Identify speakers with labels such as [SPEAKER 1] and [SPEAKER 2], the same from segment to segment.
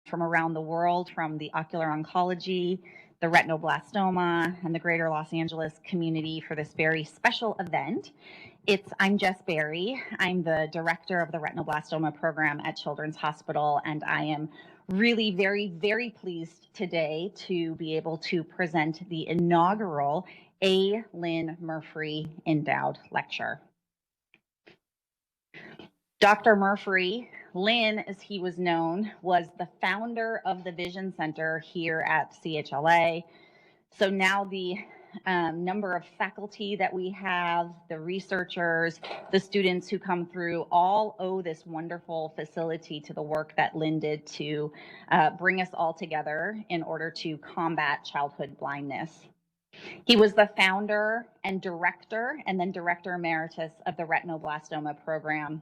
[SPEAKER 1] from around the world, from the ocular oncology, the retinoblastoma, and the greater Los Angeles community for this very special event. I'm Jess Berry. I'm the director of the retinoblastoma program at Children's Hospital, and I am really very pleased today to be able to present the inaugural Linn Murphree Endowed Lecture. Dr. Murphree, Linn, as he was known, was the founder of the Vision Center here at CHLA. So now the number of faculty that we have, the researchers, the students who come through, all owe this wonderful facility to the work that Linn did to bring us all together in order to combat childhood blindness. He was the founder and then director emeritus of the retinoblastoma program,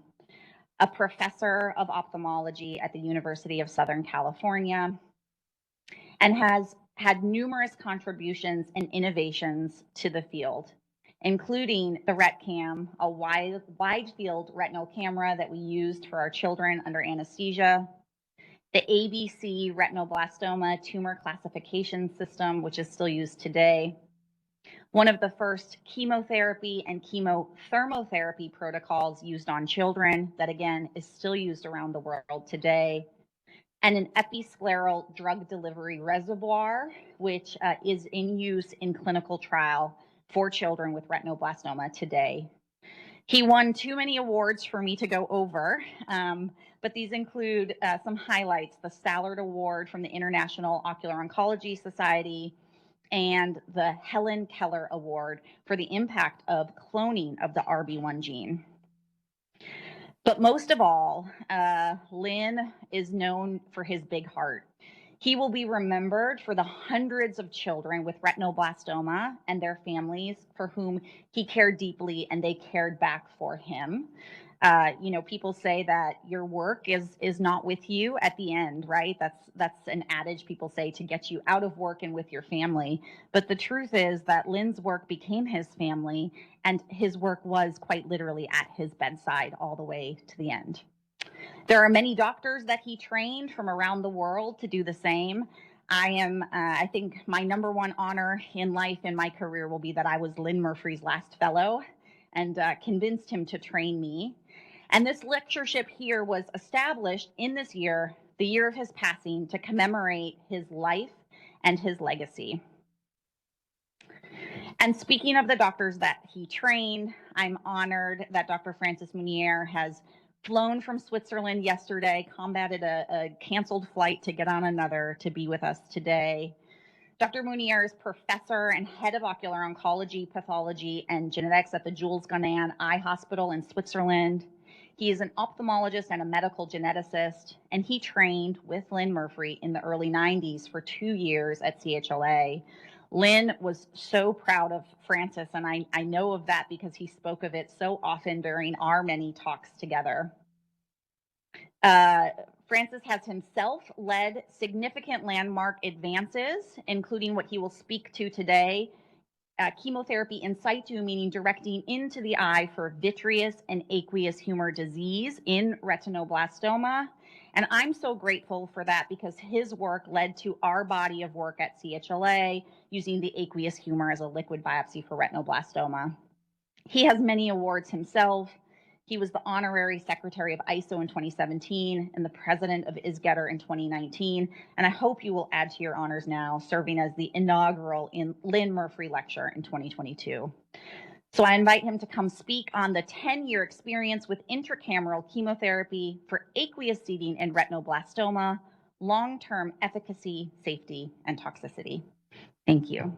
[SPEAKER 1] a professor of ophthalmology at the University of Southern California, and has had numerous contributions and innovations to the field, including the RetCam, a wide field retinal camera that we used for our children under anesthesia, the ABC retinoblastoma tumor classification system, which is still used today, one of the first chemotherapy and chemothermotherapy protocols used on children that, again, is still used around the world today, and an episcleral drug delivery reservoir, which is in use in clinical trial for children with retinoblastoma today. He won too many awards for me to go over, but these include some highlights: the Stallard Award from the International Ocular Oncology Society, and the Helen Keller Award for the impact of cloning of the RB1 gene. But most of all, Linn is known for his big heart. He will be remembered for the hundreds of children with retinoblastoma and their families for whom he cared deeply and they cared back for him. You know, people say that your work is not with you at the end, right? That's an adage people say to get you out of work and with your family. But the truth is that Linn's work became his family, and his work was quite literally at his bedside all the way to the end. There are many doctors that he trained from around the world to do the same. I think my #1 honor in life in my career will be that I was Linn Murphree's last fellow and convinced him to train me. And this lectureship here was established in this year, the year of his passing, to commemorate his life and his legacy. And speaking of the doctors that he trained, I'm honored that Dr. Francis Munier has flown from Switzerland yesterday, combated a canceled flight to get on another to be with us today. Dr. Munier is professor and head of ocular oncology, pathology, and genetics at the Jules Gonan Eye Hospital in Switzerland. He is an ophthalmologist and a medical geneticist, and he trained with Linn Murphree in the early 90s for 2 years at CHLA. Linn was so proud of Francis, and I know of that because he spoke of it so often during our many talks together. Francis has himself led significant landmark advances, including what he will speak to today, chemotherapy in situ, meaning directing into the eye for vitreous and aqueous humor disease in retinoblastoma. And I'm so grateful for that because his work led to our body of work at CHLA using the aqueous humor as a liquid biopsy for retinoblastoma. He has many awards himself. He was the honorary secretary of ISO in 2017 and the president of ISGETR in 2019. And I hope you will add to your honors now, serving as the inaugural Linn Murphree Lecture in 2022. So I invite him to come speak on the 10-year experience with intracameral chemotherapy for aqueous seeding in retinoblastoma, long-term efficacy, safety, and toxicity. Thank you.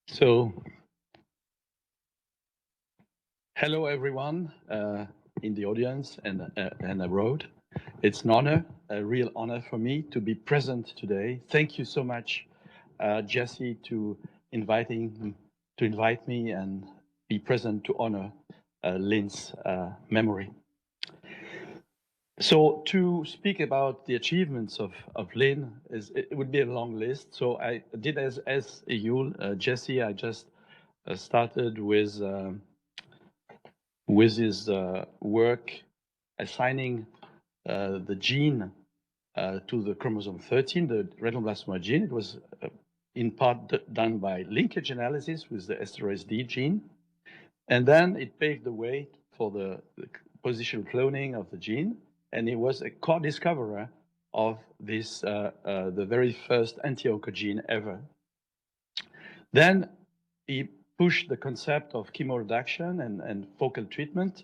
[SPEAKER 2] So, hello everyone in the audience and abroad. It's an honor, a real honor for me to be present today. Thank you so much, Jesse, to invite me and be present to honor Linn's memory. So to speak about the achievements of Linn, it would be a long list. So I did as you, Jesse, I just started with with his work assigning the gene to the chromosome 13, the retinoblastoma gene. It was in part done by linkage analysis with the esterase D gene. And then it paved the way for the positional cloning of the gene. And he was a co-discoverer of this, the very first anti-oncogene ever. Then he pushed the concept of chemoreduction and focal treatment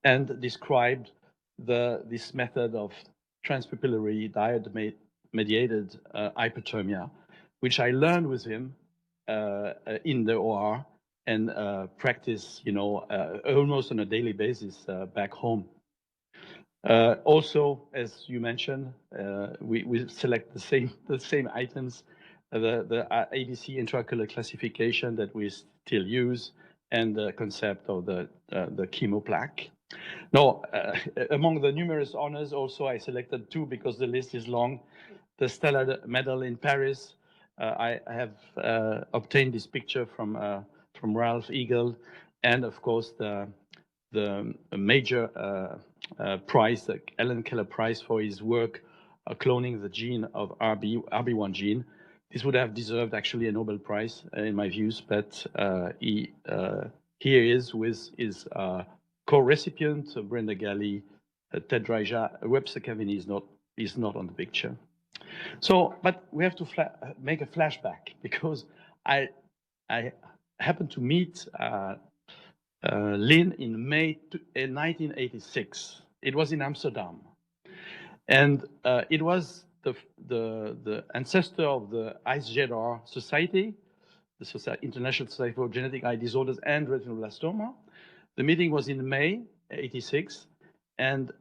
[SPEAKER 2] and described this method of transpapillary diode-mediated hyperthermia, which I learned with him in the OR and practice, almost on a daily basis back home. Also, as you mentioned, we select the same items, the ABC intraocular classification that we still use, and the concept of the chemo plaque. Now, among the numerous honors, also I selected two because the list is long. The Stellar Medal in Paris. I have obtained this picture from Ralph Eagle, and of course the major prize, the Ellen Keller Prize for his work cloning the gene of RB1 gene. This would have deserved actually a Nobel Prize in my views, but here he is with his co-recipient, Brenda Galley, Ted Raija. Webster Cavini is not on the picture. So, but we have to make a flashback because I happened to meet Linn in May 1986. It was in Amsterdam, and it was the ancestor of the ISGEDR Society, the International Society for Genetic Eye Disorders and Retinoblastoma. The meeting was in May '86, and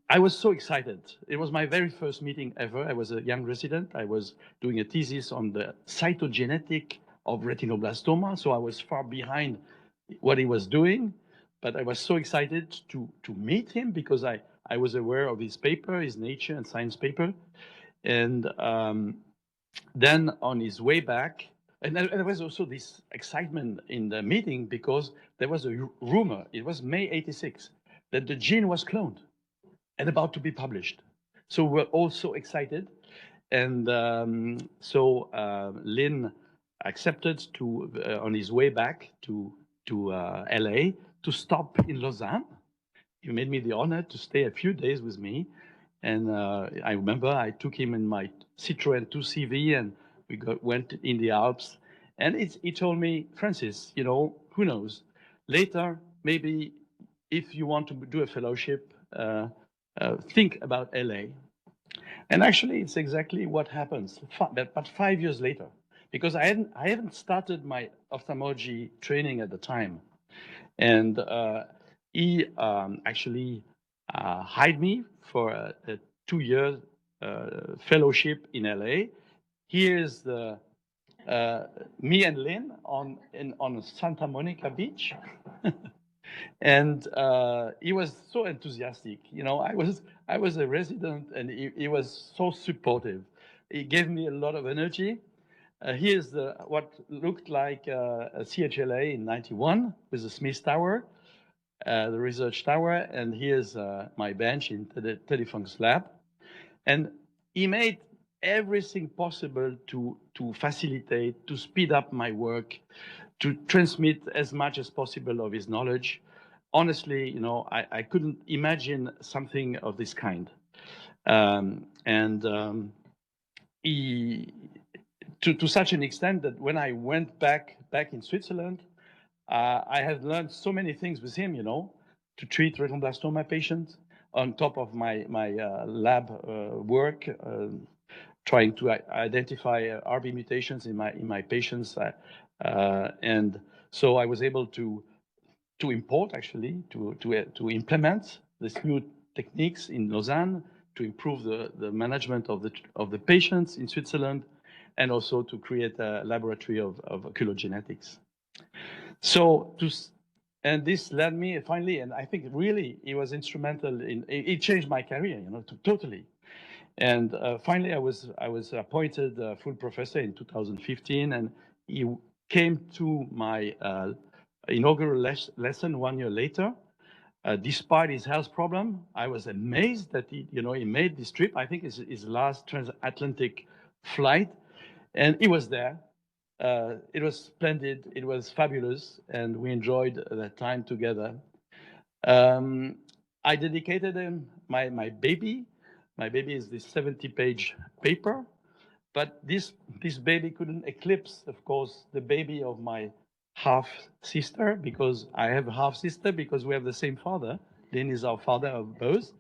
[SPEAKER 2] I was so excited. It was my very first meeting ever. I was a young resident. I was doing a thesis on the cytogenetic of retinoblastoma, so I was far behind what he was doing, but I was so excited to meet him because I was aware of his paper, his Nature and Science paper. And then on his way back, and there was also this excitement in the meeting because there was a rumor, it was May '86, that the gene was cloned and about to be published. So we're all so excited. And Linn accepted on his way back to LA to stop in Lausanne. He made me the honor to stay a few days with me. And I remember I took him in my Citroën 2CV and we went in the Alps. And he told me, Francis, who knows? Later, maybe if you want to do a fellowship, think about LA. And actually, it's exactly what happens, but 5 years later, because I hadn't started my ophthalmology training at the time. And he actually hired me for a 2-year fellowship in LA. Here's me and Linn on Santa Monica Beach. And he was so enthusiastic. I was a resident, and he was so supportive. He gave me a lot of energy. Here's what looked like a CHLA in '91 with the Smith Tower, the research tower, and here's my bench in Teddy Funk's lab. And he made everything possible to facilitate, to speed up my work, to transmit as much as possible of his knowledge. Honestly, I couldn't imagine something of this kind. He, to such an extent that when I went back in Switzerland, I had learned so many things with him, to treat retinoblastoma patients on top of my lab work, trying to identify RB mutations in my patients. And so I was able to import, actually, to implement these new techniques in Lausanne, to improve the management of the patients in Switzerland, and also to create a laboratory of ocular genetics. So and this led me finally, and I think really it was instrumental it changed my career, totally. And finally, I was appointed full professor in 2015, and he came to my inaugural lesson 1 year later. Despite his health problem, I was amazed that he made this trip. I think it's his last transatlantic flight, and he was there. It was splendid. It was fabulous, and we enjoyed that time together. I dedicated him my baby. My baby is this 70-page paper, but this baby couldn't eclipse, of course, the baby of my half sister, because I have a half sister because we have the same father. Linn is our father of both,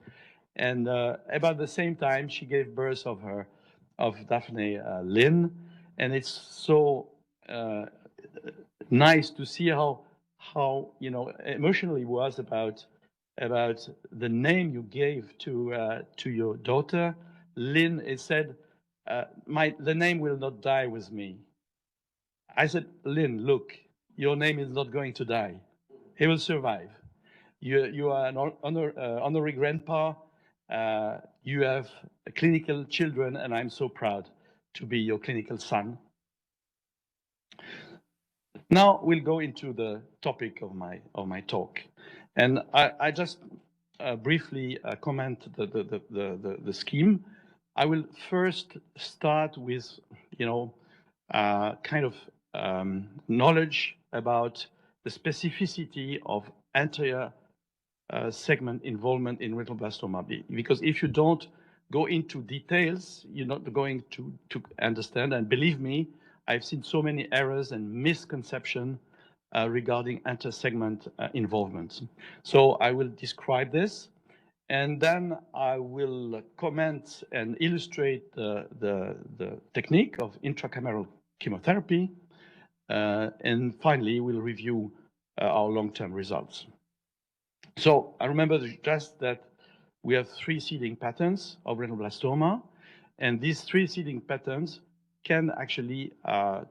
[SPEAKER 2] and about the same time she gave birth of Daphne Linn, and it's so nice to see how emotional he was about the name you gave to your daughter. Linn, it said, the name will not die with me. I said, Linn, look, your name is not going to die. He will survive. You are an honorary grandpa. You have clinical children, and I'm so proud to be your clinical son. Now we'll go into the topic of my talk, and I just briefly comment the scheme. I will first start with kind of knowledge about the specificity of anterior segment involvement in retinoblastoma, because if you don't go into details, you're not going to understand. And believe me, I've seen so many errors and misconceptions regarding anterior-segment involvement. So I will describe this, and then I will comment and illustrate the technique of intra-cameral chemotherapy, and finally we'll review our long-term results. So I remember just that we have 3 seeding patterns of retinoblastoma, and these 3 seeding patterns can actually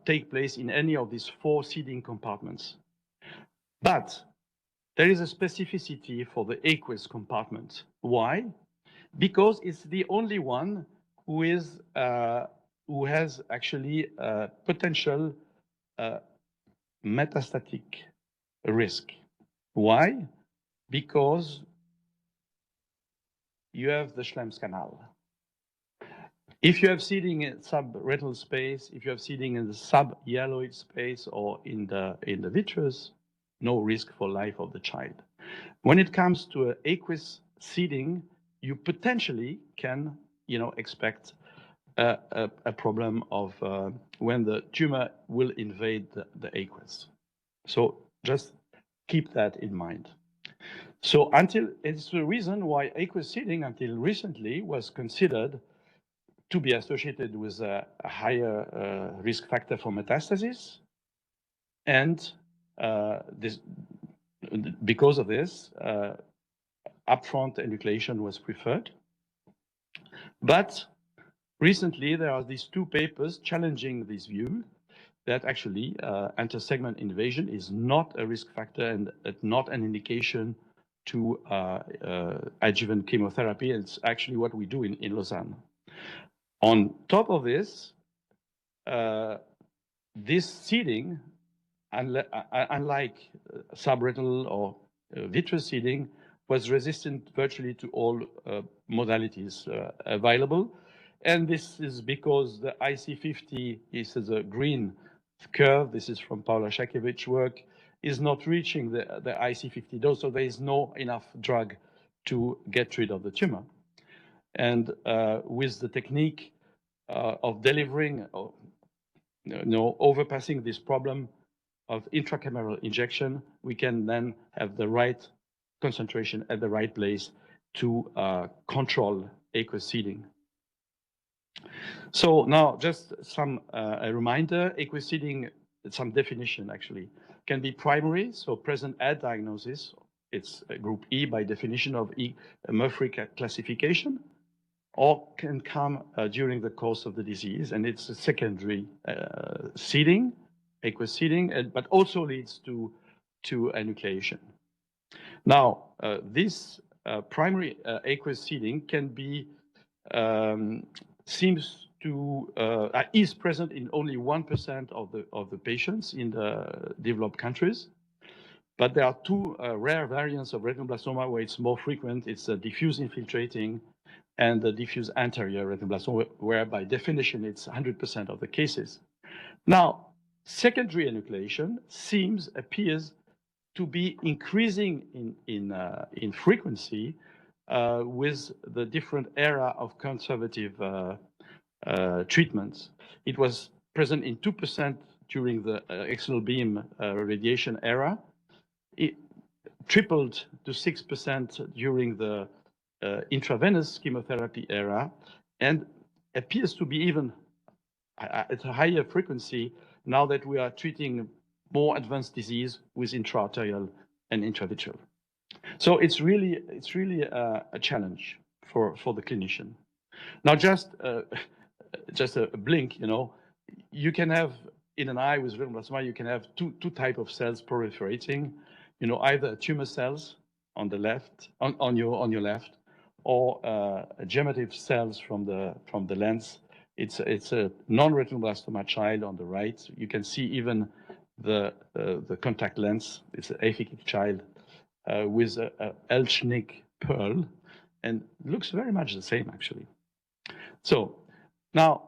[SPEAKER 2] take place in any of these 4 seeding compartments. But there is a specificity for the aqueous compartment. Why? Because it's the only one who has actually potential metastatic risk. Why? Because you have the Schlemm's canal. If you have seeding in subretinal space, if you have seeding in the subhyaloid space or in the vitreous, no risk for life of the child. When it comes to aqueous seeding, you potentially can expect a problem of when the tumor will invade the aqueous. So just keep that in mind. So it's the reason why aqueous seeding until recently was considered to be associated with a higher risk factor for metastasis, and because of this, upfront enucleation was preferred. But recently, there are these 2 papers challenging this view that actually anterior-segment invasion is not a risk factor and not an indication to adjuvant chemotherapy. It's actually what we do in Lausanne. On top of this, this seeding, unlike subretinal or vitreous seeding, was resistant virtually to all modalities available. And this is because the IC50, this is a green curve, this is from Paula Shakevich's work, is not reaching the IC50 dose, so there is no enough drug to get rid of the tumor. And with the technique of delivering, overpassing this problem of intracameral injection, we can then have the right concentration at the right place to control aqueous seeding. So now just a reminder, aqueous seeding, some definition actually, can be primary, so present at diagnosis. It's group E by definition of Murphree classification, or can come during the course of the disease, and it's a secondary seeding, aqueous seeding, but also leads to enucleation. Now, this primary aqueous seeding can be is present in only 1% of the patients in the developed countries, But there are two rare variants of retinoblastoma where it's more frequent. It's a diffuse infiltrating and the diffuse anterior retinoblastoma, where by definition it's 100% of the cases. Now, secondary enucleation appears to be increasing in frequency with the different era of conservative treatments. It was present in 2% during the external beam radiation era. It tripled to 6% during the intravenous chemotherapy era, and appears to be even at a higher frequency now that we are treating more advanced disease with intra-arterial and intravitreal. So it's really a challenge for the clinician. Now, just a blink, you know, you can have in an eye with retinoblastoma, you can have two types of cells proliferating. You know, either tumor cells on the left, on your left, or germinative cells from the lens. It's a non-retinoblastoma child on the right. You can see even the contact lens. It's an aphakic child with a Elchnik pearl, and looks very much the same actually. So now,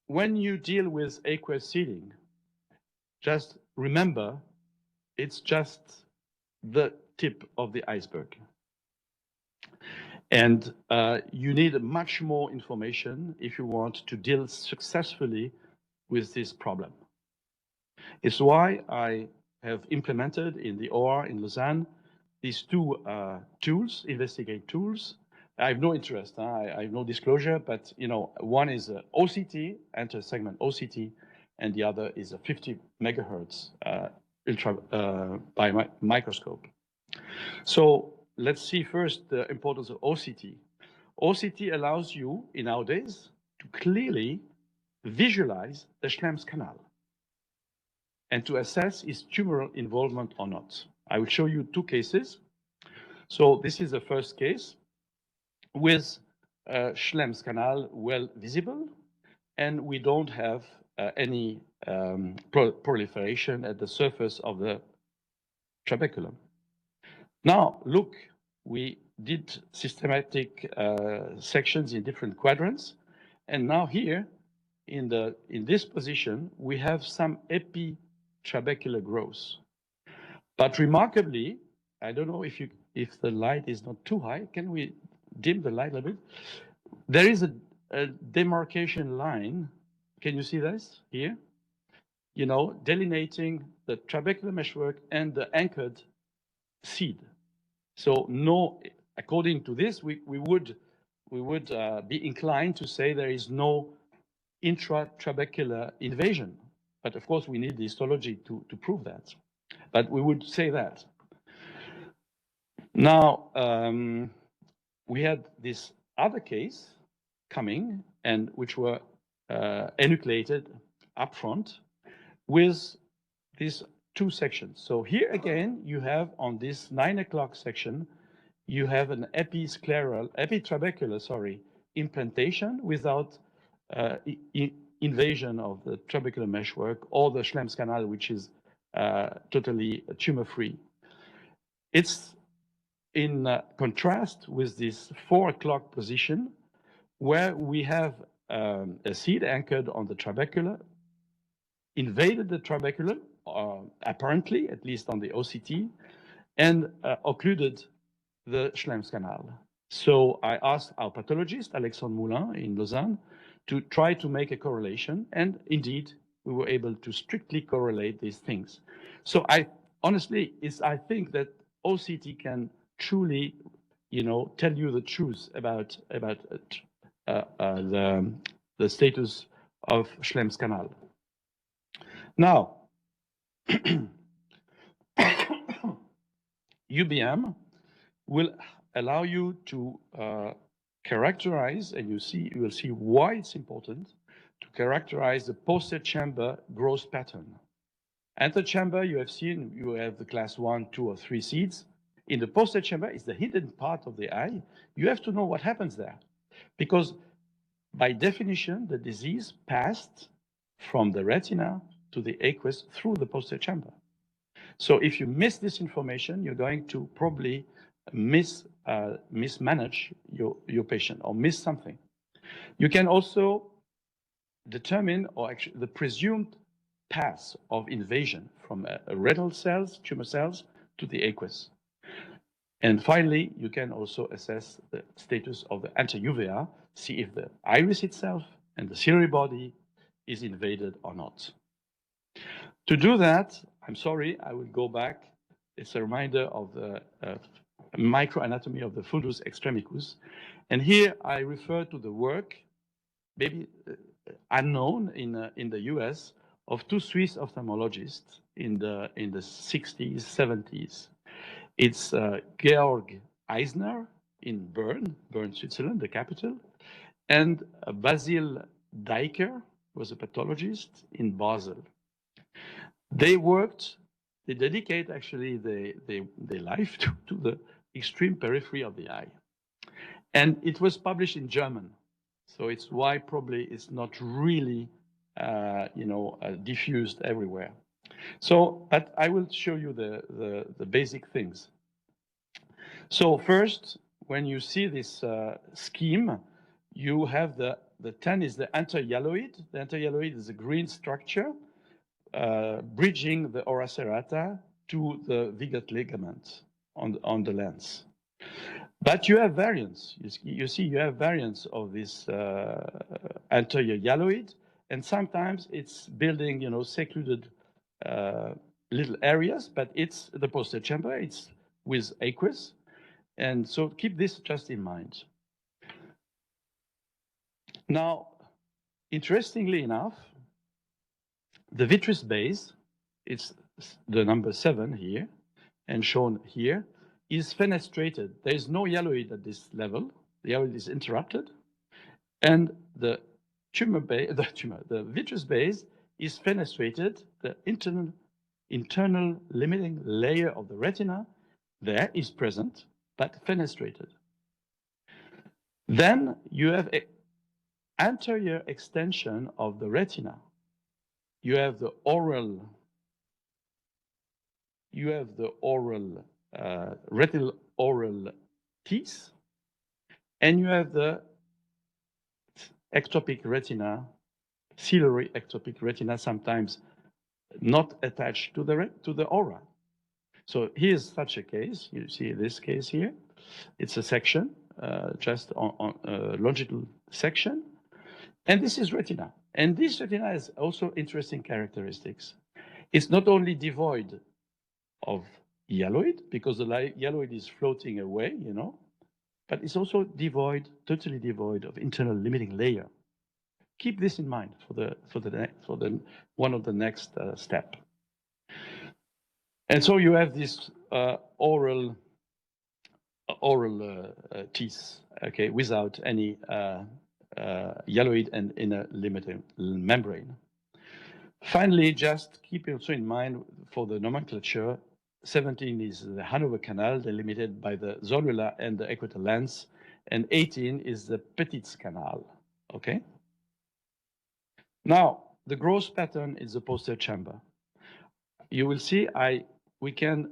[SPEAKER 2] when you deal with aqueous seeding, just remember it's just the tip of the iceberg. And you need much more information if you want to deal successfully with this problem. It's why I have implemented in the OR in Lausanne these two tools, investigate tools. I have no interest, I have no disclosure, but you know, one is OCT, intersegment OCT, and the other is a 50 megahertz by microscope. So let's see first the importance of OCT. OCT allows you, in nowadays, to clearly visualize the Schlemm's canal and to assess its tumoral involvement or not. I will show you two cases. So this is the first case with Schlemm's canal well visible, and we don't have any proliferation at the surface of the trabeculum. Now, look, we did systematic sections in different quadrants, and now here, in this position, we have some epitrabecular growth. But remarkably, I don't know if the light is not too high. Can we dim the light a little bit? There is a demarcation line. Can you see this here? You know, delineating the trabecular meshwork and the anchored seed. So no, according to this, we would be inclined to say there is no intratrabecular invasion. But of course, we need the histology to prove that. But we would say that. Now, we had this other case coming, and which were enucleated upfront with these two sections. So here again, you have on this 9 o'clock section, you have an epitrabecular implantation without invasion of the trabecular meshwork or the Schlemm's canal, which is totally tumor-free. It's in contrast with this 4 o'clock position, where we have a seed anchored on the trabecula, invaded the trabecula, apparently, at least on the OCT, and occluded the Schlemm's canal. So I asked our pathologist, Alexandre Moulin in Lausanne, to try to make a correlation, and indeed, we were able to strictly correlate these things. So I think that OCT can truly, you know, tell you the truth about the status of Schlemm's canal. Now, UBM will allow you to characterize, and you will see why it's important to characterize the posterior chamber growth pattern. Antechamber, you have seen, you have the class 1, 2, or 3 seeds. In the posterior chamber, it's the hidden part of the eye. You have to know what happens there, because by definition, the disease passed from the retina to the aqueous through the posterior chamber. So if you miss this information, you're going to probably mismanage your patient or miss something. You can also determine, or actually the presumed path of invasion from retinal cells, tumor cells, to the aqueous. And finally, you can also assess the status of the anti-UVA, see if the iris itself and the ciliary body is invaded or not. To do that, I'm sorry, I will go back. It's a reminder of the micro-anatomy of the Fundus extremicus. And here I refer to the work, maybe unknown in the US, of two Swiss ophthalmologists in the 60s, 70s. It's Georg Eisner in Bern, Switzerland, the capital, and Basil Dijker was a pathologist in Basel. They dedicate actually their life to the extreme periphery of the eye. And it was published in German. So it's why probably it's not really, diffused everywhere. So, but I will show you the basic things. So first, when you see this scheme, you have the 10 is the anter-hyaloid. The anter-hyaloid is a green structure bridging the ora serrata to the Vigat ligament on the lens. But you have variants. You see, you have variants of this anterior hyaloid, and sometimes it's building, secluded little areas, but it's the posterior chamber. It's with aqueous, and so keep this just in mind. Now, interestingly enough, the vitreous base, it's the number 7 here, and shown here, is fenestrated. There is no hyaloid at this level. The hyaloid is interrupted. And the vitreous base is fenestrated. The internal limiting layer of the retina there is present, but fenestrated. Then you have an anterior extension of the retina. You have the oral retinal oral teeth, and you have the ectopic retina, ciliary ectopic retina, sometimes not attached to the aura. So here's such a case. You see this case here. It's a section, just on longitudinal section, and this is retina. And this retina has also interesting characteristics. It's not only devoid of hyaloid, because the hyaloid is floating away, but it's also totally devoid of internal limiting layer. Keep this in mind for one of the next step. And so you have this oral teeth, okay, without any hyaloid and inner limiting membrane. Finally, just keep also in mind for the nomenclature, 17 is the Hanover Canal, delimited by the zonula and the equator lens, and 18 is the Petit's Canal, okay? Now, the growth pattern is the posterior chamber. You will see we can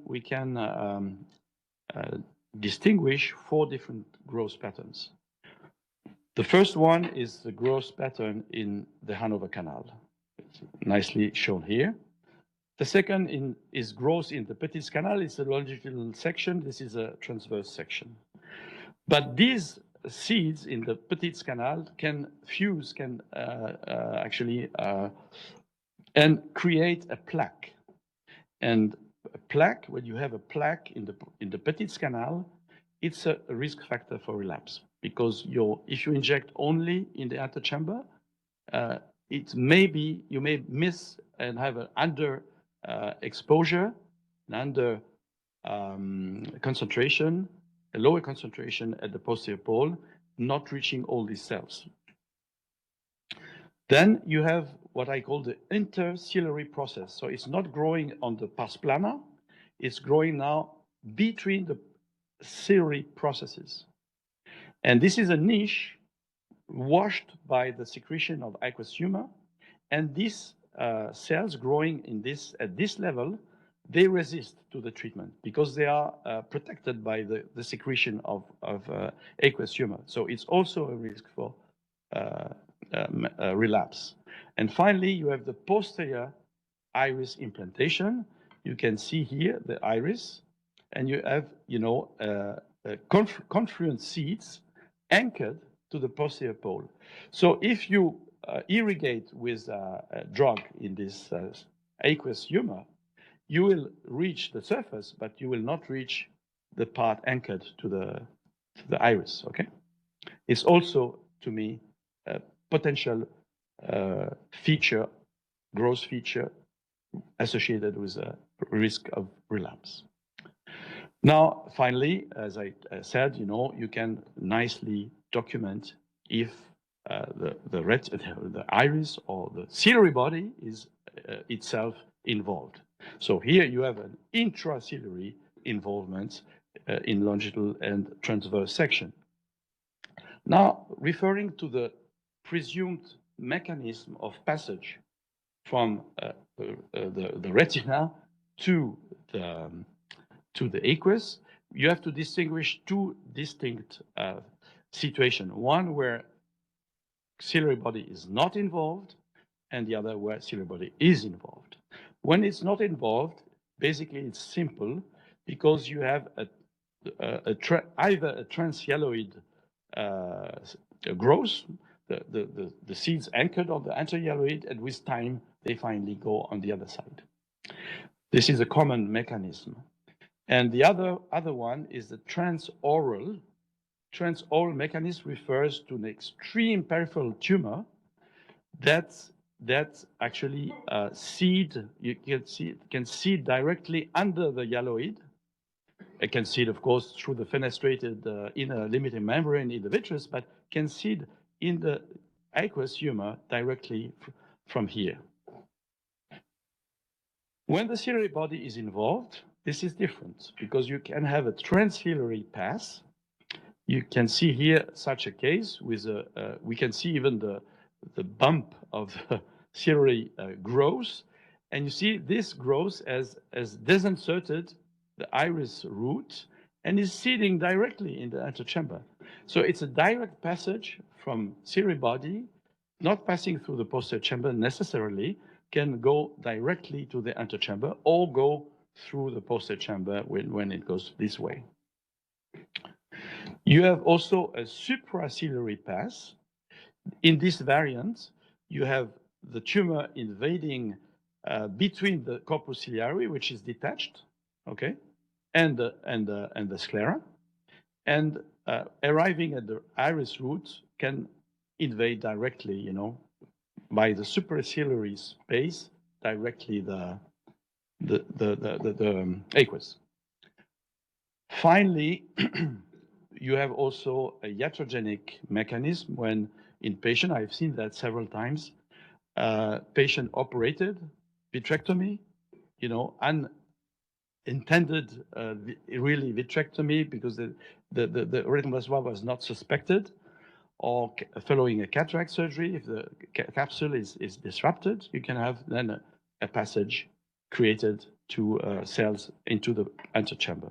[SPEAKER 2] distinguish 4 different growth patterns. The first one is the growth pattern in the Hanover Canal. It's nicely shown here. The second is growth in the Petit's Canal. It's a longitudinal section. This is a transverse section. But these seeds in the Petit's Canal can fuse, and create a plaque. And a plaque, when you have a plaque in the Petit's Canal, it's a risk factor for relapse, because if you inject only in the antechamber, you may miss and have an under exposure, an under concentration, a lower concentration at the posterior pole, not reaching all these cells. Then you have what I call the interciliary process. So it's not growing on the pars plana, it's growing now between the ciliary processes. And this is a niche washed by the secretion of aqueous humor, and these cells growing at this level they resist to the treatment because they are protected by the secretion of aqueous humor. So it's also a risk for relapse. And finally, you have the posterior iris implantation. You can see here the iris, and you have, confluent seeds anchored to the posterior pole. So if you irrigate with a drug in this aqueous humor, you will reach the surface, but you will not reach the part anchored to the iris, okay? It's also, to me, a potential growth feature associated with a risk of relapse. Now, finally, as I said, you can nicely document if the iris or the ciliary body is itself involved. So here you have an intraciliary involvement in longitudinal and transverse section. Now, referring to the presumed mechanism of passage from the retina to the aqueous, you have to distinguish two distinct situations. One where ciliary body is not involved, and the other where ciliary body is involved. When it's not involved, basically it's simple because you have either a transyaloid growth, the seeds anchored on the anterior, and with time they finally go on the other side. This is a common mechanism. And the other one is the transoral. Transoral mechanism refers to an extreme peripheral tumor that actually you can seed directly under the hyaloid. It can seed, of course, through the fenestrated inner limiting membrane in the vitreous, but can seed in the aqueous humor directly from here. When the ciliary body is involved, this is different because you can have a transciliary pass. You can see here such a case with we can see even the bump of the ciliary growth, and you see this growth as desinserted the iris root and is seeding directly in the antechamber. So it's a direct passage from ciliary body, not passing through the posterior chamber necessarily, can go directly to the antechamber or go through the posterior chamber when it goes this way. You have also a supraciliary pass. In this variant, you have the tumor invading between the corpus ciliary, which is detached, okay, and the sclera, and arriving at the iris root can invade directly, by the supraciliary space, directly the aqueous. Finally, you have also a iatrogenic mechanism when in patient, I've seen that several times, patient operated vitrectomy, unintended really vitrectomy because the retinoblastoma was not suspected, or following a cataract surgery, if the capsule is disrupted, you can have then a passage created to cells into the antechamber.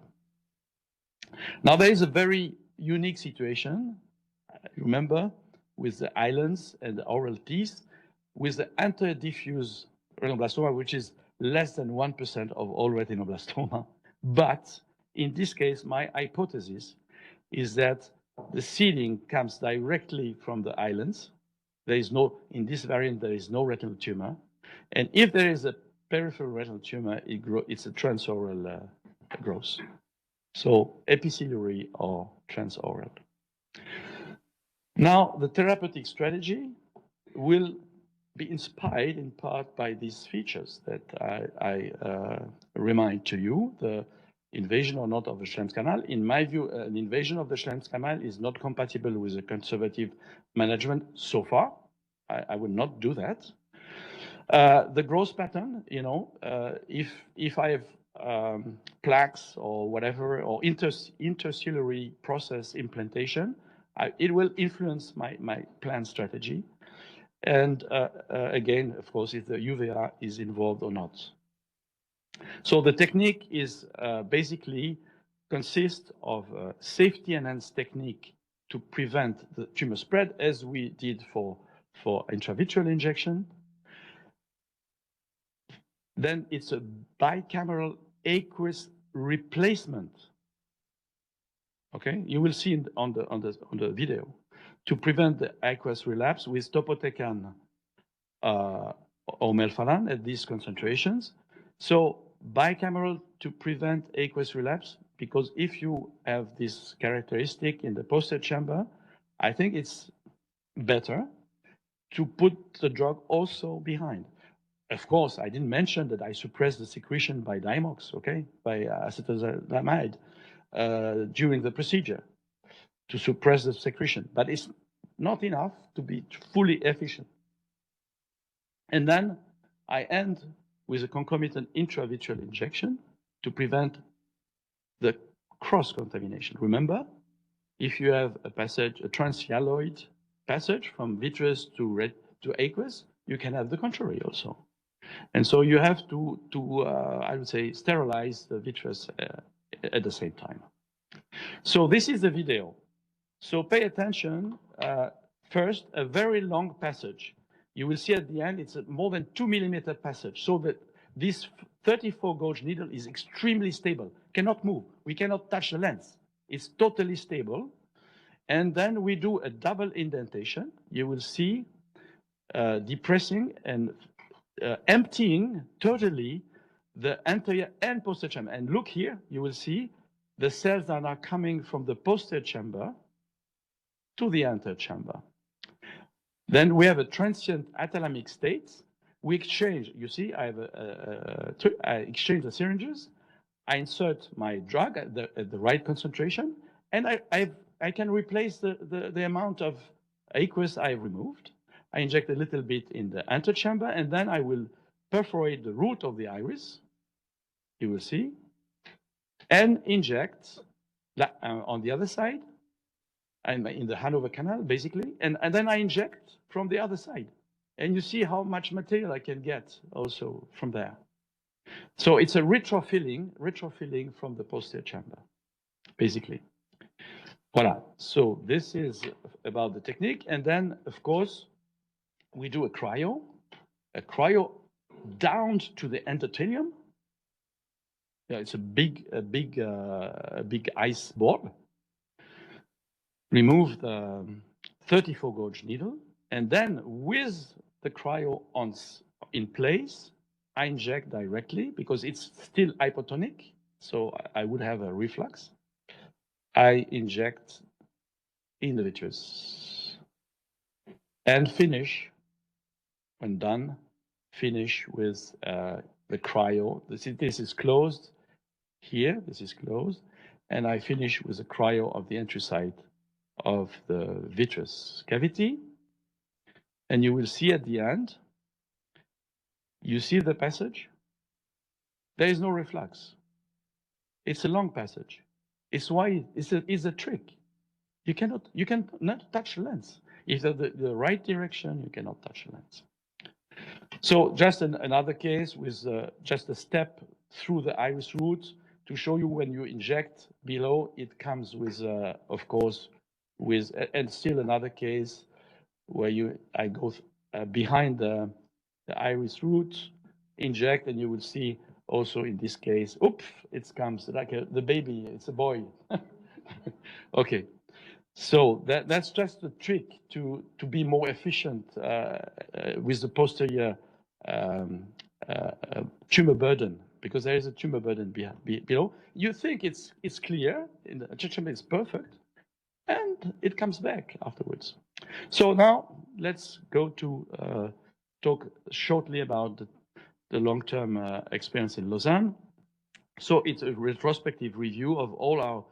[SPEAKER 2] Now there is a very unique situation, remember, with the islands and the oral teeth, with the anterior diffuse retinoblastoma, which is less than 1% of all retinoblastoma. But in this case, my hypothesis is that the seeding comes directly from the islands. There is no, in this variant, there is no retinal tumor. And if there is a peripheral retinal tumor, it's a transoral growth. So epiciliary or transoral. Now, the therapeutic strategy will be inspired in part by these features that I remind to you, the invasion or not of the Schlemm's canal. In my view, an invasion of the Schlemm's canal is not compatible with a conservative management so far. I would not do that. The growth pattern, if I have plaques or whatever, or interciliary process implantation, it will influence my plan strategy. And again, of course, if the UVA is involved or not. So the technique is basically consists of a safety enhanced technique to prevent the tumor spread, as we did for intravitreal injection. Then it's a bicameral aqueous replacement. Okay, you will see on the video, to prevent the aqueous relapse with topotecan or melphalan at these concentrations. So bicameral to prevent aqueous relapse, because if you have this characteristic in the posterior chamber, I think it's better to put the drug also behind. Of course, I didn't mention that I suppress the secretion by Dimox, okay, by acetazolamide during the procedure to suppress the secretion, but it's not enough to be fully efficient. And then I end with a concomitant intravitreal injection to prevent the cross-contamination. Remember, if you have a passage, a transhyaloid passage from vitreous to aqueous, you can have the contrary also. And so you have to I would say, sterilize the vitreous at the same time. So this is the video. So pay attention. First, a very long passage. You will see at the end, it's a more than 2 millimeter passage. So that this 34 gauge needle is extremely stable, cannot move. We cannot touch the lens. It's totally stable. And then we do a double indentation. You will see depressing and emptying totally the anterior and posterior chamber. And look here, you will see the cells that are coming from the posterior chamber to the anterior chamber. Then we have a transient athalamic state. We exchange, you see, I exchange the syringes. I insert my drug at the right concentration, and I can replace the amount of aqueous I removed. I inject a little bit in the anterior chamber, and then I will perforate the root of the iris, you will see, and inject on the other side, and in the Hanover canal, basically, and then I inject from the other side. And you see how much material I can get also from there. So it's a retrofilling from the posterior chamber, basically. Voilà. So this is about the technique. And then, of course, we do a cryo down to the endothelium. Yeah, it's a big ice ball. Remove the 34 gauge needle, and then with the cryo in place, I inject directly because it's still hypotonic, so I would have a reflux. I inject in the vitreous and finish. When done, finish with the cryo. This is closed here. This is closed, and I finish with the cryo of the entry site of the vitreous cavity. And you will see at the end, you see the passage? There is no reflux. It's a long passage. It's why it's a trick. You cannot touch the lens. If the right direction, you cannot touch the lens. So just another case with just a step through the iris root to show you when you inject below, it comes with, of course, and still another case where I go behind the iris root, inject, and you will see also in this case, oops, it comes like the baby, it's a boy. Okay, so that's just a trick to be more efficient with the posterior tumor burden, because there is a tumor burden below. You think it's clear, in the chamber it's perfect, and it comes back afterwards. So now let's go to talk shortly about the long-term experience in Lausanne. So it's a retrospective review of all our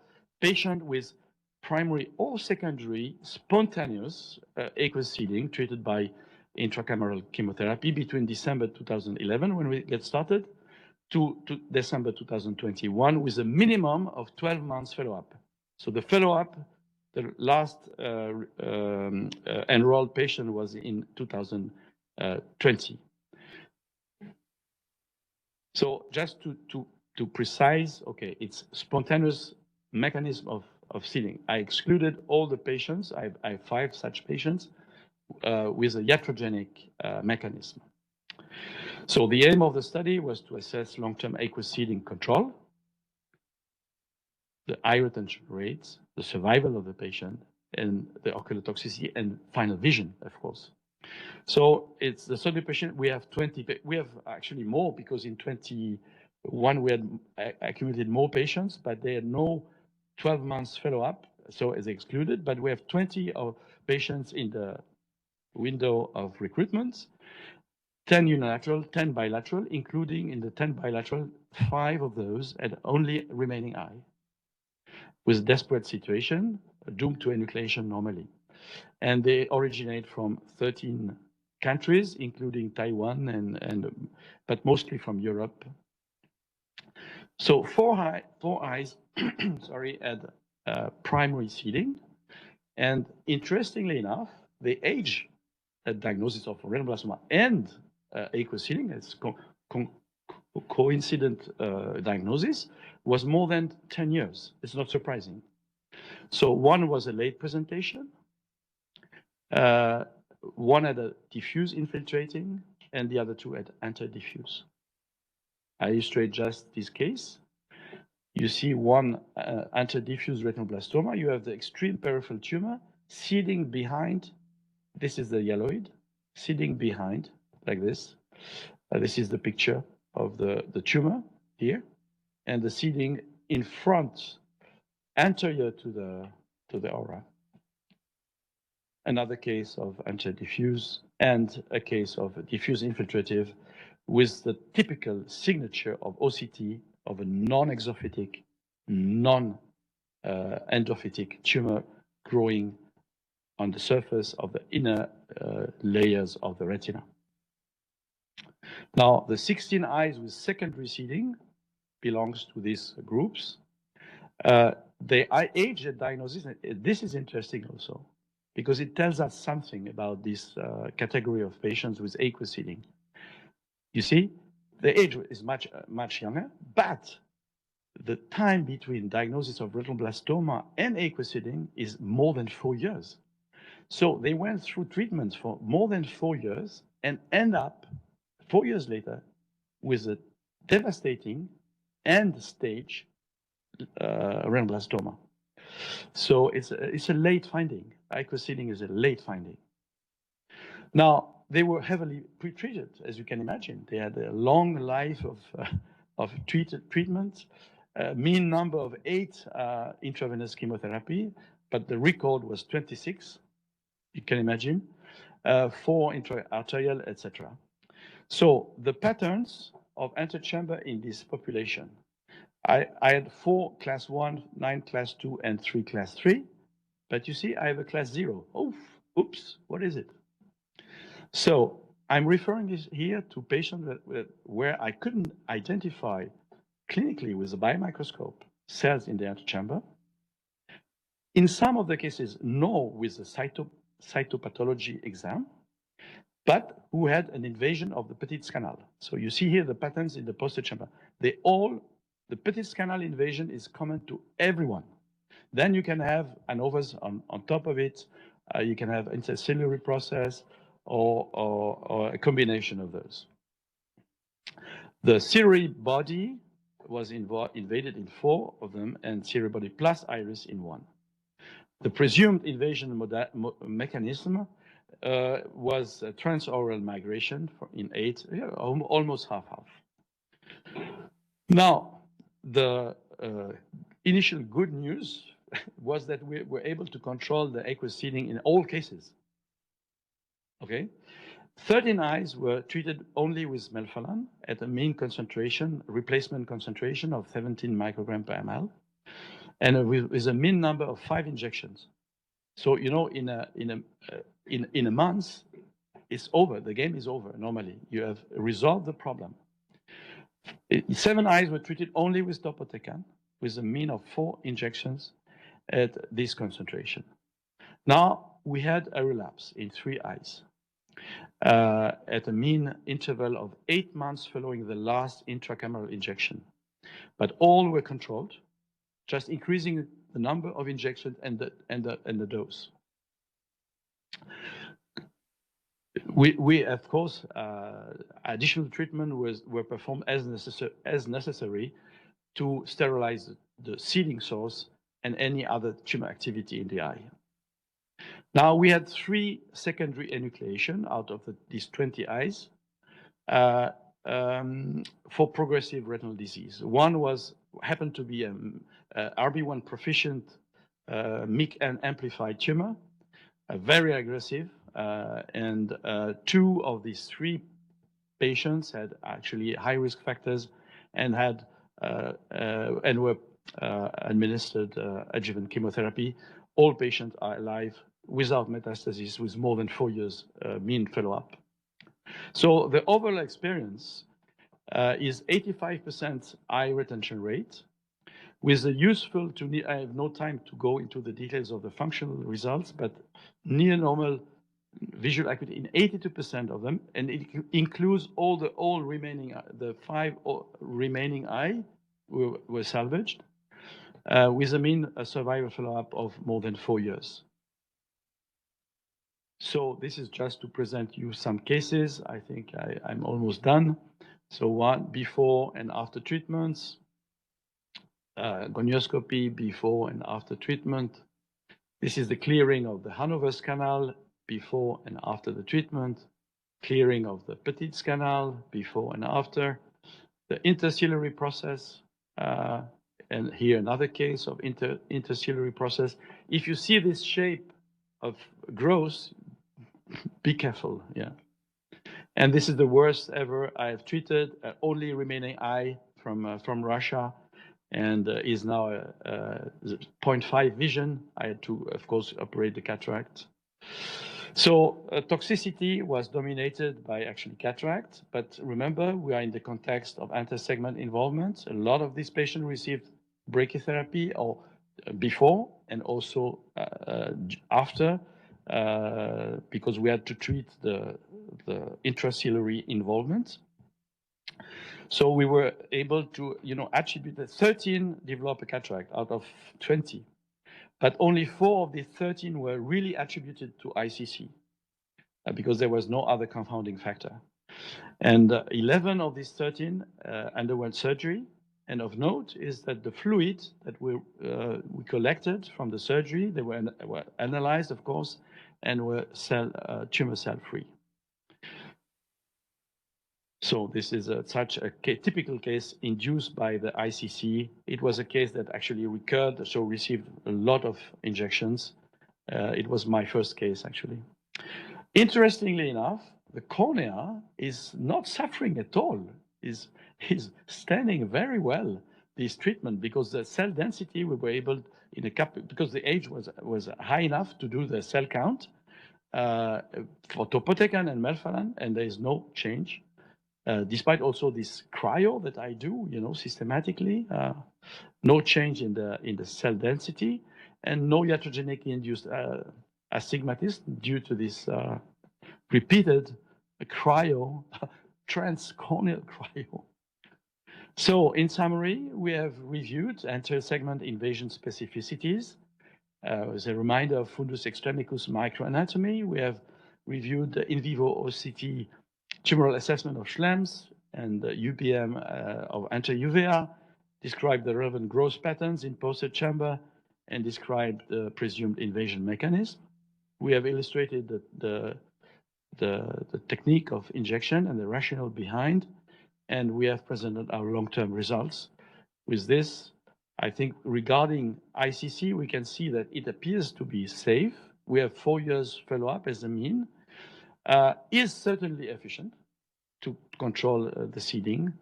[SPEAKER 2] patients with primary or secondary spontaneous aqueous seeding treated by intracameral chemotherapy between December 2011, when we get started, to December 2021, with a minimum of 12 months follow-up. So the follow-up, the last enrolled patient was in 2020. So just to precise, okay, it's spontaneous mechanism of seeding. I excluded all the patients. I have 5 such patients with a iatrogenic mechanism. So the aim of the study was to assess long-term aqueous seeding control, the eye retention rates, the survival of the patient, and the ocular toxicity and final vision, of course. So it's the study patient. We have 20. We have actually more because in 21 we had accumulated more patients, but they had no 12 months follow-up, so it's excluded. But we have 20 of patients in the window of recruitment, 10 unilateral, 10 bilateral, including in the 10 bilateral, 5 of those had only remaining eye, with desperate situation, doomed to enucleation normally. And they originate from 13 countries, including Taiwan, but mostly from Europe. So 4 eyes sorry, had primary seeding. And interestingly enough, the age at diagnosis of retinoblastoma and aqueous seeding, it's coincident diagnosis, was more than 10 years. It's not surprising. So one was a late presentation. One had a diffuse infiltrating, and the other 2 had anti-diffuse. I illustrate just this case. You see one anti-diffuse retinoblastoma. You have the extreme peripheral tumor seeding behind. This is the yelloid, seeding behind, like this. This is the picture of the tumor here, and the seeding in front, anterior to the aura. Another case of anti-diffuse and a case of diffuse infiltrative with the typical signature of OCT of a non-exophytic, non-endophytic tumor growing on the surface of the inner layers of the retina. Now, the 16 eyes with secondary seeding belongs to these groups. The age at diagnosis, this is interesting also, because it tells us something about this category of patients with aqueous seeding. You see, the age is much younger, but the time between diagnosis of retinoblastoma and aqueous seeding is more than 4 years. So they went through treatments for more than 4 years and end up 4 years later with a devastating end stage retinoblastoma. So it's a late finding. Aqueous seeding is a late finding. Now, they were heavily pretreated, as you can imagine. They had a long life of treatment, mean number of 8 intravenous chemotherapy, but the record was 26, you can imagine, 4 intra-arterial, etc. So the patterns of antechamber in this population, I had 4 class 1, 9 class 2, and 3 class 3. But you see, I have a class 0. Oh, oops, what is it? So I'm referring this here to patients where I couldn't identify clinically with a biomicroscope cells in the antechamber. In some of the cases, no with the cytopathology exam, but who had an invasion of the Petit's canal. So you see here the patterns in the posterior chamber. The Petit's canal invasion is common to everyone. Then you can have ANOVAs on top of it. You can have interciliary process or a combination of those. The ciliary body was invaded in 4 of them, and ciliary body plus iris in 1. The presumed invasion mechanism was a transoral migration in 8, almost half-half. Now, the initial good news was that we were able to control the aqueous seeding in all cases. Okay, 13 eyes were treated only with melphalan at a mean concentration, replacement concentration of 17 microgram per ml, and with a mean number of 5 injections. So you know, in a month, it's over. The game is over. Normally, you have resolved the problem. 7 eyes were treated only with topotecan, with a mean of 4 injections at this concentration. Now we had a relapse in 3 eyes. at a mean interval of 8 months following the last intracameral injection. But all were controlled, just increasing the number of injections and the dose. We of course, additional treatment were performed as necessary to sterilize the seeding source and any other tumor activity in the eye. Now, we had 3 secondary enucleation out of these 20 eyes for progressive retinal disease. One happened to be RB1 proficient MYC and amplified tumor, very aggressive, and 2 of these 3 patients had actually high risk factors and had and were administered adjuvant chemotherapy. All patients are alive without metastasis with more than 4 years mean follow-up. So the overall experience is 85% eye retention rate with a useful I have no time to go into the details of the functional results, but near normal visual acuity in 82% of them, and it includes all remaining, the 5 remaining eye were salvaged with a mean survival follow-up of more than 4 years. So this is just to present you some cases. I think I'm almost done. So one before and after treatments, gonioscopy before and after treatment. This is the clearing of the Hanover's canal before and after the treatment, clearing of the Petit's canal before and after, the interciliary process, and here another case of interciliary process. If you see this shape of growth, be careful, yeah. And this is the worst ever I have treated, only remaining eye from Russia, and is now 0.5 vision. I had to, of course, operate the cataract. So toxicity was dominated by actually cataract, but remember, we are in the context of anti-segment involvement. A lot of these patients received brachytherapy or before and also after, because we had to treat the intraciliary involvement. So we were able to, attribute that 13 developed a cataract out of 20, but only 4 of the 13 were really attributed to ICC because there was no other confounding factor. And 11 of these 13 underwent surgery. And of note is that the fluid that we collected from the surgery, they were analyzed, of course, and were tumor cell free. So this is such a typical case induced by the ICC. It was a case that actually recurred, so received a lot of injections. It was my first case, actually. Interestingly enough, the cornea is not suffering at all. Is standing very well, this treatment, because the cell density we were able, in a couple, because the age was high enough to do the cell count for topotecan and melphalan, and there is no change. Despite also this cryo that I do, systematically, no change in the cell density, and no iatrogenic induced astigmatism due to this repeated cryo, transcorneal cryo. So in summary, we have reviewed anterior segment invasion specificities. As a reminder of Fundus extremicus micro-anatomy, we have reviewed the in vivo OCT tumoral assessment of Schlem's and the UPM of anterior, described the relevant growth patterns in posterior chamber, and described the presumed invasion mechanism. We have illustrated the technique of injection and the rationale behind, and we have presented our long-term results. With this, I think regarding ICC, we can see that it appears to be safe. We have 4 years follow-up as a mean. Is certainly efficient to control the seeding.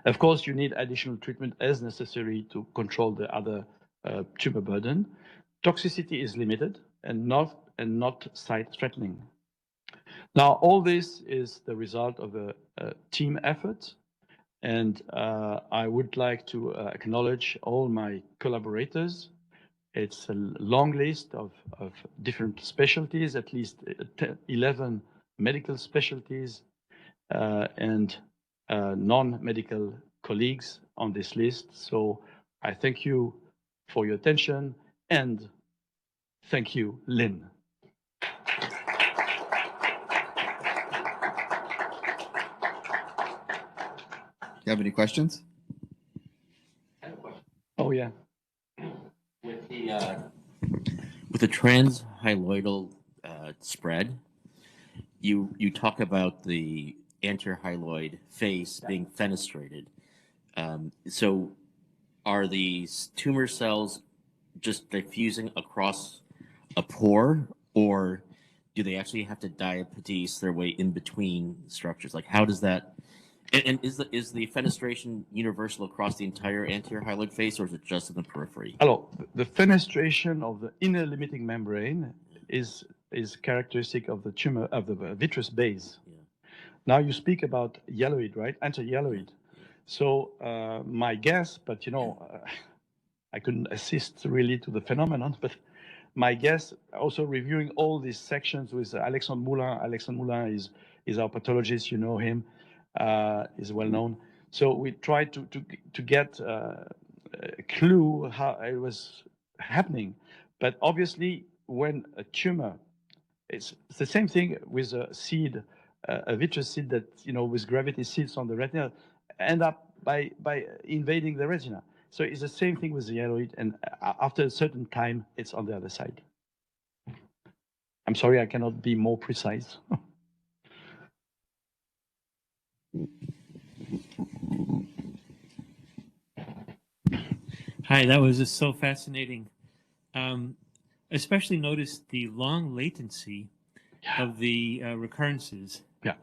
[SPEAKER 2] Of course, you need additional treatment as necessary to control the other tumor burden. Toxicity is limited and not sight-threatening. Now, all this is the result of a team effort, and I would like to acknowledge all my collaborators. It's a long list of different specialties, at least 11 medical specialties and non-medical colleagues on this list. So I thank you for your attention, and thank you, Linn.
[SPEAKER 3] Do you have any questions?
[SPEAKER 4] I have a question.
[SPEAKER 2] Oh, yeah.
[SPEAKER 4] With the transhyloidal spread, you talk about the anterior hyaloid face being fenestrated. So are these tumor cells just diffusing across a pore, or do they actually have to diapedese their way in between structures? Like, how does that? And is the fenestration universal across the entire anterior hyaloid face, or is it just in the periphery?
[SPEAKER 2] Hello. The fenestration of the inner limiting membrane is characteristic of the tumor of the vitreous base.
[SPEAKER 4] Yeah.
[SPEAKER 2] Now you speak about yelloid, right? Anti-yelloid.
[SPEAKER 4] Yeah.
[SPEAKER 2] So my guess, but I couldn't assist really to the phenomenon, but my guess, also reviewing all these sections with Alexandre Moulin. Alexandre Moulin is our pathologist, you know him, is well known. So we tried to get a clue how it was happening. But obviously, when a tumor, it's the same thing with a seed, a vitreous seed that, with gravity sits on the retina, end up by invading the retina. So it's the same thing with the yelloid, and after a certain time, it's on the other side. I'm sorry, I cannot be more precise.
[SPEAKER 5] Hi, that was just so fascinating. Especially noticed the long latency of the recurrences.
[SPEAKER 2] Yeah.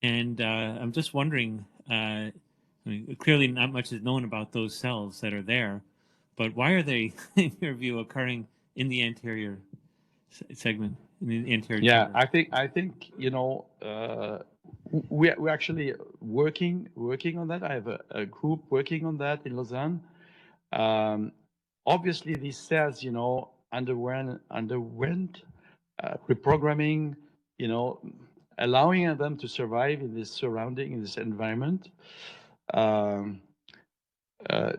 [SPEAKER 5] And I'm just wondering, I mean, clearly not much is known about those cells that are there, but why are they, in your view, occurring in the anterior segment, in the anterior
[SPEAKER 2] Yeah,
[SPEAKER 5] chamber?
[SPEAKER 2] I think we're actually working on that. I have a group working on that in Lausanne. Obviously, these cells, underwent reprogramming, allowing them to survive in this surrounding, in this environment.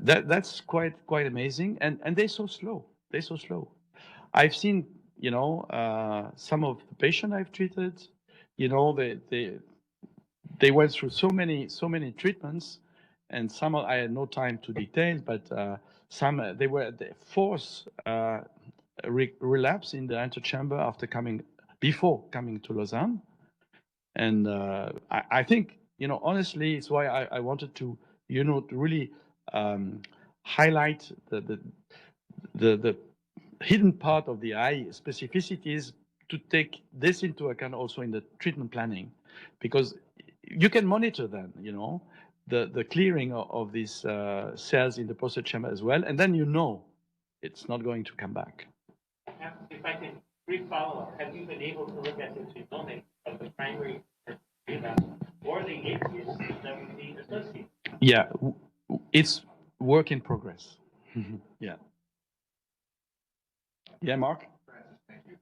[SPEAKER 2] That's quite amazing, and they're so slow. They're so slow. I've seen, some of the patients I've treated, they went through so many treatments, and some I had no time to detail, but some they were at the fourth relapse in the antechamber before coming to Lausanne, and I think honestly it's why I wanted to to really highlight the hidden part of the eye specificities, to take this into account also in the treatment planning, because you can monitor them, the clearing of these cells in the posterior chamber as well, and then it's not going to come back.
[SPEAKER 6] If I can brief follow-up, have you been able to look at the genomics of the primary relapse or the aqueous that would be associated?
[SPEAKER 2] Yeah, it's work in progress. Yeah. Yeah, Mark?
[SPEAKER 7] Francis, thank you.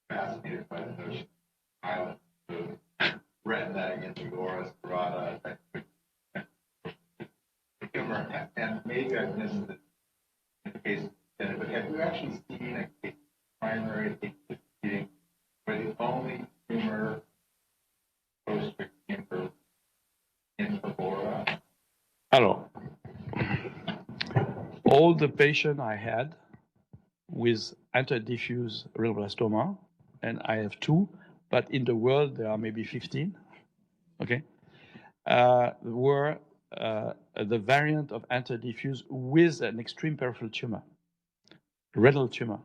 [SPEAKER 7] Fascinated by the notion of island food, retina, Inaugural, Parada, tumor, and maybe I've missed it in the case, but have you actually seen a primary bleeding where the only tumor post-chamber infravora?
[SPEAKER 2] Hello. All the patients I had with anti-diffuse retinoblastoma, and I have 2, but in the world there are maybe 15, okay, were the variant of anti-diffuse with an extreme peripheral tumor, retinal tumor.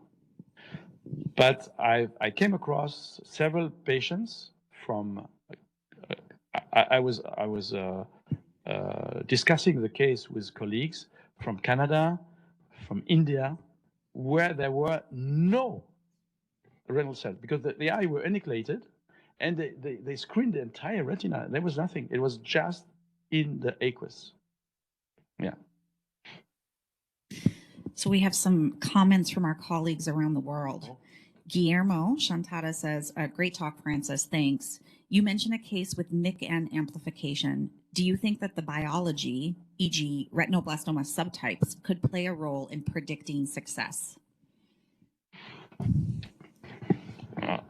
[SPEAKER 2] But I came across several patients from, I was discussing the case with colleagues from Canada, from India, where there were no retinal cells, because the eye were anechoic, and they screened the entire retina. There was nothing. It was just in the aqueous. Yeah.
[SPEAKER 8] So we have some comments from our colleagues around the world. Guillermo Chantada says, great talk, Francis. Thanks. You mentioned a case with MIC-N amplification. Do you think that the biology, e.g. retinoblastoma subtypes, could play a role in predicting success?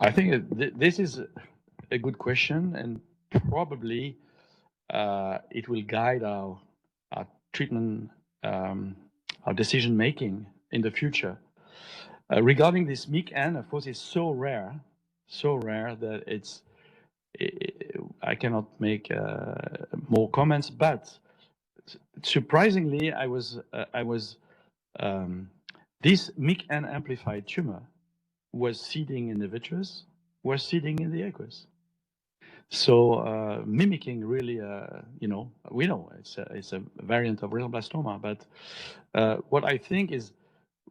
[SPEAKER 2] I think this is a good question, and probably it will guide our treatment, our decision making in the future. Regarding this MIC-N, of course, it's so rare that I cannot make more comments. But surprisingly, this MIC-N amplified tumor was seeding in the vitreous, was seeding in the aqueous. So mimicking really, we know it's a variant of retinoblastoma. But what I think is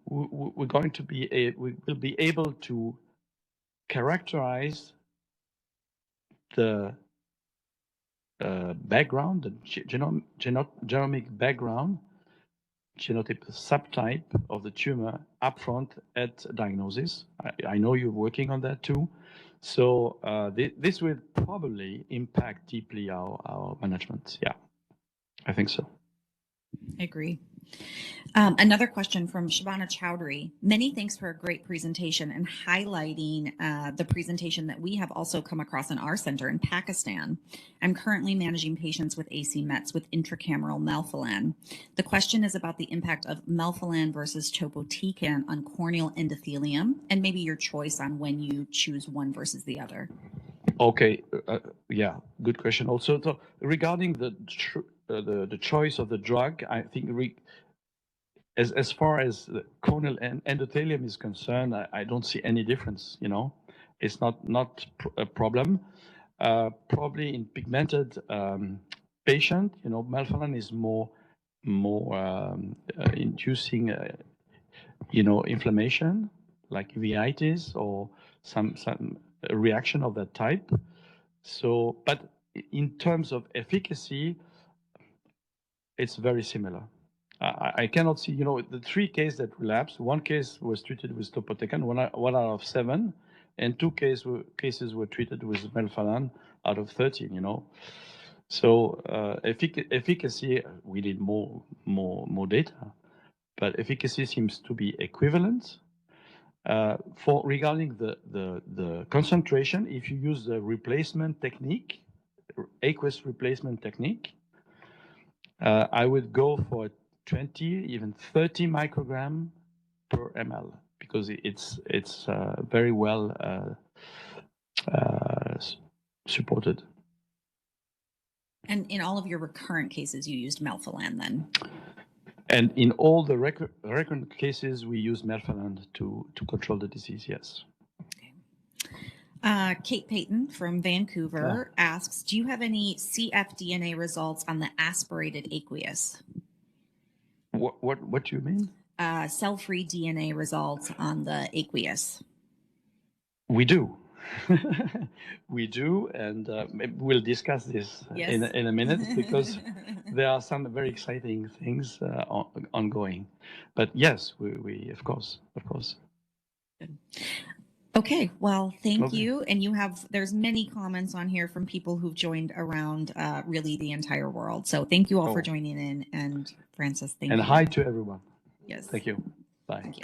[SPEAKER 2] we're going to we will be able to characterize the background, the genomic background, genotype subtype of the tumor upfront at diagnosis. I know you're working on that too. So this will probably impact deeply our management. Yeah, I think so.
[SPEAKER 8] I agree. Another question from Shabana Chowdhury. Many thanks for a great presentation and highlighting the presentation that we have also come across in our center in Pakistan. I'm currently managing patients with AC Mets with intracameral melphalan. The question is about the impact of melphalan versus topotecan on corneal endothelium, and maybe your choice on when you choose one versus the other.
[SPEAKER 2] Okay, yeah, good question. Also, so regarding the choice of the drug, I think as far as the corneal endothelium is concerned, I don't see any difference. It's not a problem. Probably in pigmented patient, melphalan is more inducing inflammation like uveitis or some reaction of that type. So, but in terms of efficacy, it's very similar. I cannot see, the 3 cases that relapsed. 1 case was treated with topotecan, 1 out of 7, and 2 cases were treated with melphalan out of 13. So efficacy, we need more data, but efficacy seems to be equivalent. Regarding the concentration, if you use the replacement technique, aqueous replacement technique, I would go for 20, even 30 microgram per ml because it's very well supported.
[SPEAKER 8] And in all of your recurrent cases, you used melphalan then?
[SPEAKER 2] And in all the recurrent cases, we use melphalan to control the disease, yes.
[SPEAKER 8] Okay. Kate Payton from Vancouver asks, do you have any cfDNA results on the aspirated aqueous?
[SPEAKER 2] What do you mean?
[SPEAKER 8] Cell-free DNA results on the aqueous.
[SPEAKER 2] We do. We do, and we'll discuss this in a minute because there are some very exciting things ongoing. But yes, we of course.
[SPEAKER 8] Good. Okay, well, thank you. And there's many comments on here from people who've joined around really the entire world. So thank you all for joining in. And Francis, thank you.
[SPEAKER 2] And hi to everyone.
[SPEAKER 8] Yes.
[SPEAKER 2] Thank you. Bye.
[SPEAKER 8] Thank you.